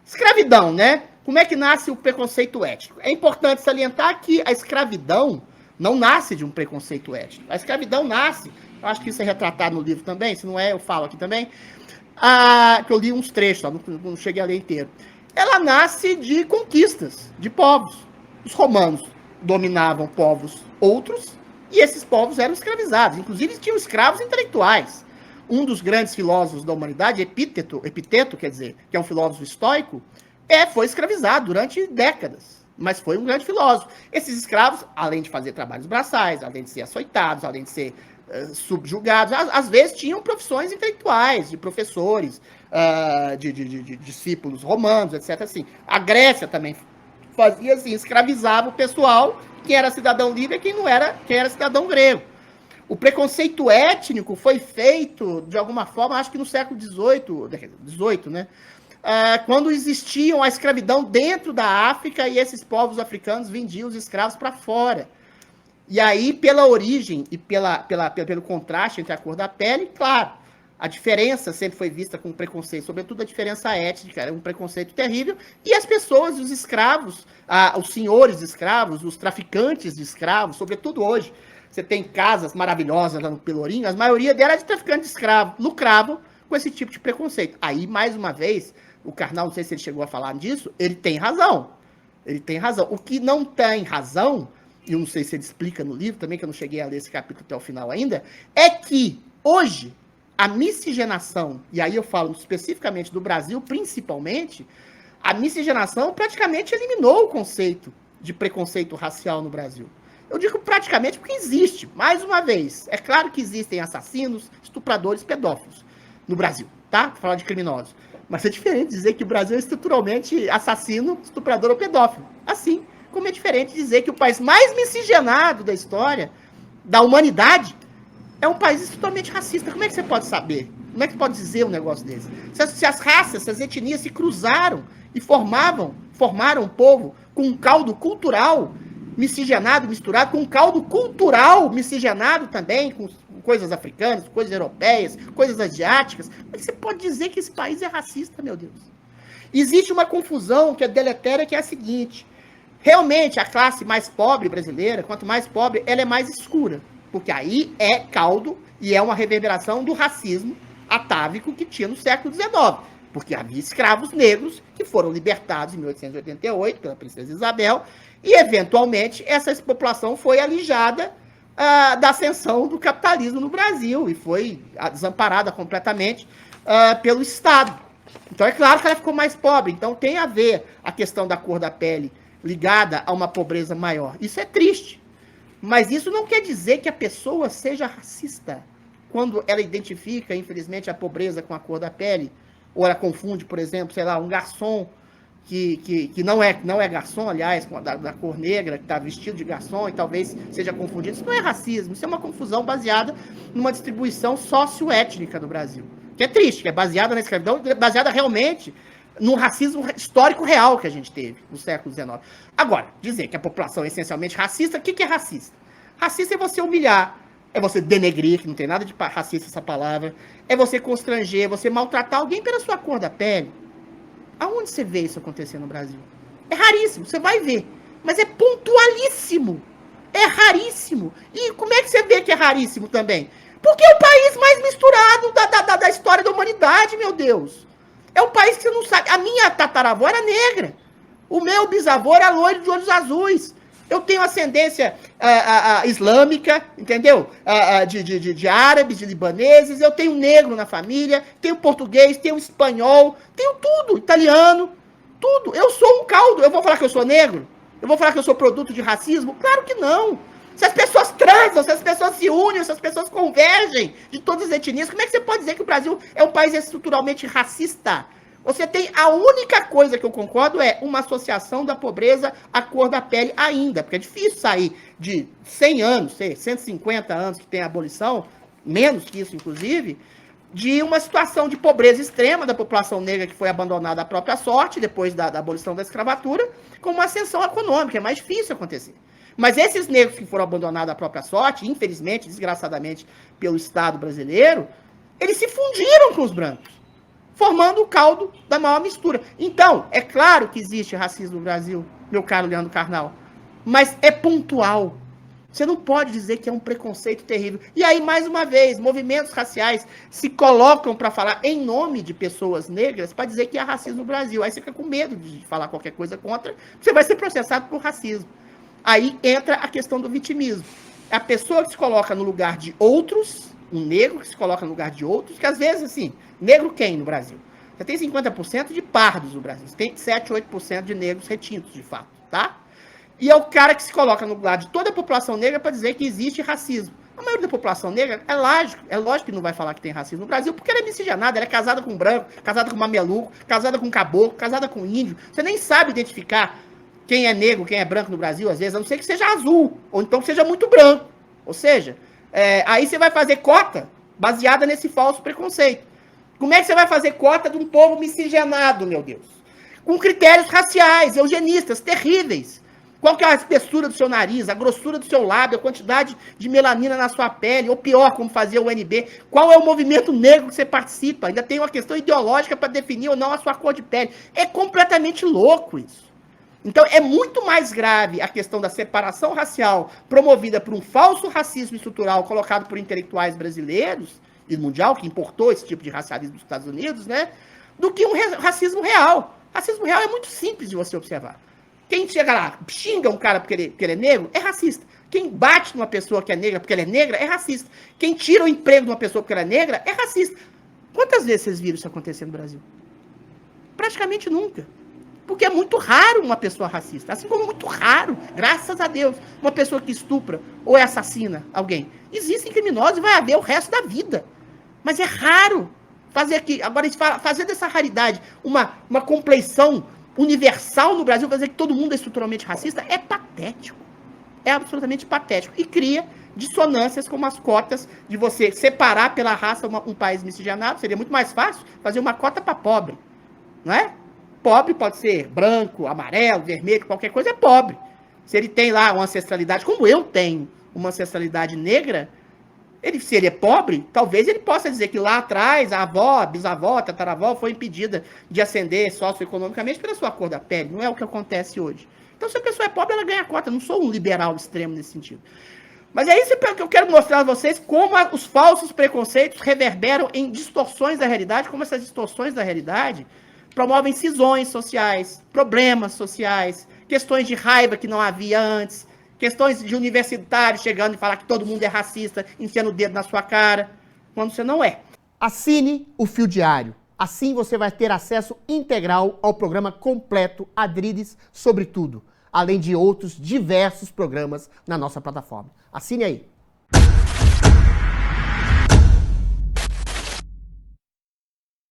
Escravidão, né? Como é que nasce o preconceito étnico? É importante salientar que a escravidão não nasce de um preconceito étnico. A escravidão nasce, eu acho que isso é retratado no livro também, se não é, eu falo aqui também, que eu li uns trechos, não cheguei a ler inteiro. Ela nasce de conquistas, de povos. Os romanos dominavam povos outros, e esses povos eram escravizados. Inclusive, tinham escravos intelectuais. Um dos grandes filósofos da humanidade, Epiteto, quer dizer, que é um filósofo estoico, foi escravizado durante décadas, mas foi um grande filósofo. Esses escravos, além de fazer trabalhos braçais, além de ser açoitados, além de ser subjugados, às vezes tinham profissões intelectuais, de professores, de discípulos romanos, etc. Assim. A Grécia também fazia assim, escravizava o pessoal, quem era cidadão livre e quem não era, quem era cidadão grego. O preconceito étnico foi feito, de alguma forma, acho que no século XVIII, né? Quando existiam a escravidão dentro da África e esses povos africanos vendiam os escravos para fora. E aí, pela origem e pelo contraste entre a cor da pele, claro, a diferença sempre foi vista com preconceito, sobretudo a diferença étnica, era um preconceito terrível, e as pessoas, os escravos, os senhores escravos, os traficantes de escravos, sobretudo hoje, você tem casas maravilhosas lá no Pelourinho, a maioria delas é de traficante de escravo, lucravam com esse tipo de preconceito. Aí, mais uma vez, o Karnal, não sei se ele chegou a falar disso, ele tem razão. Ele tem razão. O que não tem razão, e eu não sei se ele explica no livro também, que eu não cheguei a ler esse capítulo até o final ainda, é que, hoje, a miscigenação, e aí eu falo especificamente do Brasil, principalmente, a miscigenação praticamente eliminou o conceito de preconceito racial no Brasil. Eu digo praticamente porque existe, mais uma vez. É claro que existem assassinos, estupradores, pedófilos no Brasil, tá? Vou falar de criminosos. Mas é diferente dizer que o Brasil é estruturalmente assassino, estuprador ou pedófilo. Assim como é diferente dizer que o país mais miscigenado da história, da humanidade, é um país estruturalmente racista. Como é que você pode saber? Como é que pode dizer um negócio desse? Se as raças, se as etnias se cruzaram e formaram um povo com um caldo cultural miscigenado, misturado, com um caldo cultural miscigenado também, com coisas africanas, coisas europeias, coisas asiáticas, como é que você pode dizer que esse país é racista, meu Deus? Existe uma confusão que é deletéria, que é a seguinte: realmente a classe mais pobre brasileira, quanto mais pobre, ela é mais escura, porque aí é caldo e é uma reverberação do racismo atávico que tinha no século XIX, porque havia escravos negros que foram libertados em 1888 pela princesa Isabel, e eventualmente essa população foi alijada da ascensão do capitalismo no Brasil e foi desamparada completamente pelo Estado. Então é claro que ela ficou mais pobre. Então tem a ver a questão da cor da pele ligada a uma pobreza maior. Isso é triste. Mas isso não quer dizer que a pessoa seja racista quando ela identifica, infelizmente, a pobreza com a cor da pele. Ou ela confunde, por exemplo, sei lá, um garçom que não é garçom, aliás, da cor negra, que está vestido de garçom e talvez seja confundido. Isso não é racismo, isso é uma confusão baseada numa distribuição socioétnica do Brasil. Que é triste, que é baseada na escravidão, baseada realmente num racismo histórico real que a gente teve no século XIX. Agora, dizer que a população é essencialmente racista, o que é racista? Racista é você humilhar, é você denegrir, que não tem nada de racista essa palavra, é você constranger, é você maltratar alguém pela sua cor da pele. Aonde você vê isso acontecer no Brasil? É raríssimo, você vai ver. Mas é pontualíssimo. É raríssimo. E como é que você vê que é raríssimo também? Porque é o país mais misturado da história da humanidade, meu Deus. É um país que você não sabe. A minha tataravó era negra. O meu bisavô era loiro de olhos azuis. Eu tenho ascendência islâmica, entendeu? De árabes, de libaneses. Eu tenho negro na família, tenho português, tenho espanhol, tenho tudo, italiano, tudo. Eu sou um caldo. Eu vou falar que eu sou negro? Eu vou falar que eu sou produto de racismo? Claro que não. Se as pessoas transam, se as pessoas se unem, se as pessoas convergem de todas as etnias, como é que você pode dizer que o Brasil é um país estruturalmente racista? Você tem, a única coisa que eu concordo é uma associação da pobreza à cor da pele ainda, porque é difícil sair de 100 anos, 150 anos que tem a abolição, menos que isso inclusive, de uma situação de pobreza extrema da população negra que foi abandonada à própria sorte, depois da abolição da escravatura, com uma ascensão econômica, é mais difícil acontecer. Mas esses negros que foram abandonados à própria sorte, infelizmente, desgraçadamente, pelo Estado brasileiro, eles se fundiram com os brancos. formando o caldo da maior mistura. Então, é claro que existe racismo no Brasil, meu caro Leandro Carnal, mas é pontual. Você não pode dizer que é um preconceito terrível. E aí, mais uma vez, movimentos raciais se colocam para falar em nome de pessoas negras para dizer que há racismo no Brasil. Aí você fica com medo de falar qualquer coisa contra, você vai ser processado por racismo. Aí entra a questão do vitimismo. É a pessoa que se coloca no lugar de outros, um negro que se coloca no lugar de outros, que às vezes, assim, negro quem no Brasil? Você tem 50% de pardos no Brasil, você tem 7, 8% de negros retintos, de fato, tá? E é o cara que se coloca no lugar de toda a população negra para dizer que existe racismo. A maioria da população negra, é lógico que não vai falar que tem racismo no Brasil, porque ela é miscigenada, ela é casada com branco, casada com mameluco, casada com caboclo, casada com índio. Você nem sabe identificar quem é negro, quem é branco no Brasil, às vezes, a não ser que seja azul, ou então que seja muito branco. Ou seja, aí você vai fazer cota baseada nesse falso preconceito. Como é que você vai fazer cota de um povo miscigenado, meu Deus? Com critérios raciais, eugenistas, terríveis. Qual que é a espessura do seu nariz, a grossura do seu lábio, a quantidade de melanina na sua pele, ou pior, como fazia o UNB, qual é o movimento negro que você participa? Ainda tem uma questão ideológica para definir ou não a sua cor de pele. É completamente louco isso. Então, é muito mais grave a questão da separação racial promovida por um falso racismo estrutural colocado por intelectuais brasileiros e mundial, que importou esse tipo de racialismo dos Estados Unidos, né, do que um racismo real. Racismo real é muito simples de você observar. Quem chega lá, xinga um cara porque ele é negro, é racista. Quem bate numa pessoa que é negra porque ela é negra, é racista. Quem tira o emprego de uma pessoa porque ela é negra, é racista. Quantas vezes vocês viram isso acontecer no Brasil? Praticamente nunca. Porque é muito raro uma pessoa racista. Assim como é muito raro, graças a Deus, uma pessoa que estupra ou assassina alguém. Existem criminosos e vai haver o resto da vida. Mas é raro fazer aqui. Agora, a gente fala, fazer dessa raridade uma compleição universal no Brasil, fazer que todo mundo é estruturalmente racista, é patético. É absolutamente patético. E cria dissonâncias como as cotas de você separar pela raça um país miscigenado. Seria muito mais fácil fazer uma cota para pobre. Não é? Pobre pode ser branco, amarelo, vermelho, qualquer coisa, é pobre. Se ele tem lá uma ancestralidade, como eu tenho uma ancestralidade negra, se ele é pobre, talvez ele possa dizer que lá atrás a avó, a bisavó, a tataravó foi impedida de ascender socioeconomicamente pela sua cor da pele. Não é o que acontece hoje. Então, se a pessoa é pobre, ela ganha cota. Eu não sou um liberal extremo nesse sentido. Mas é isso que eu quero mostrar a vocês, como os falsos preconceitos reverberam em distorções da realidade, como essas distorções da realidade promovem cisões sociais, problemas sociais, questões de raiva que não havia antes, questões de universitários chegando e falar que todo mundo é racista, enfiando o dedo na sua cara, quando você não é. Assine o Fio Diário. Assim você vai ter acesso integral ao programa completo Adriles sobre tudo, além de outros diversos programas na nossa plataforma. Assine aí.